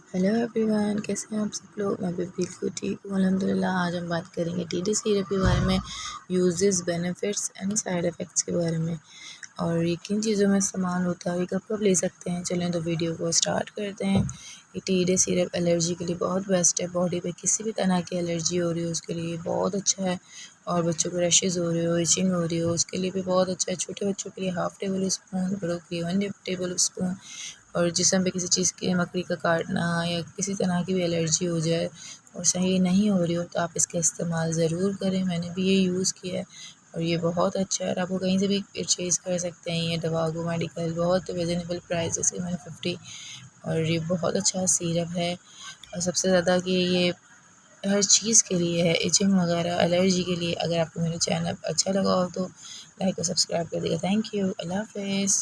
Hello everyone, कैसे हैं आप सब लोग। मैं भी बिल्कुल ठीक हूँ अल्हम्दुलिल्लाह। आज हम बात करेंगे टीडी सिरप के बारे में, uses, benefits and side effects के बारे में, और ये किन चीज़ों में इस्तेमाल होता है, ये कब कब ले सकते हैं। चलें तो वीडियो को स्टार्ट करते हैं। ये टीडी सिरप एलर्जी के लिए बहुत बेस्ट है। बॉडी पे किसी भी तरह की एलर्जी हो रही हो उसके लिए बहुत अच्छा है, और बच्चों को रैशेज़ हो रही हो, इचिंग हो रही हो, उसके लिए भी बहुत अच्छा है। छोटे बच्चों के लिए हाफ़ टेबल स्पून, बड़ों के लिए 1 टेबल स्पून। और जिस्म पे किसी चीज़ की मकड़ी का काटना या किसी तरह की भी एलर्जी हो जाए और सही नहीं हो रही हो तो आप इसका इस्तेमाल ज़रूर करें। मैंने भी ये यूज़ किया है और ये बहुत अच्छा है, और आपको कहीं से भी परचेज़ कर सकते हैं। ये दवागो मेडिकल, बहुत रीज़नेबल प्राइस है, 150। और ये बहुत अच्छा सिरप है, और सबसे ज़्यादा कि ये हर चीज़ के लिए है, इचिंग वगैरह, एलर्जी के लिए। अगर आपको मेरा चैनल अच्छा लगा हो तो लाइक और सब्सक्राइब कर देगा। Thank you. अल्लाह हाफ़िज़।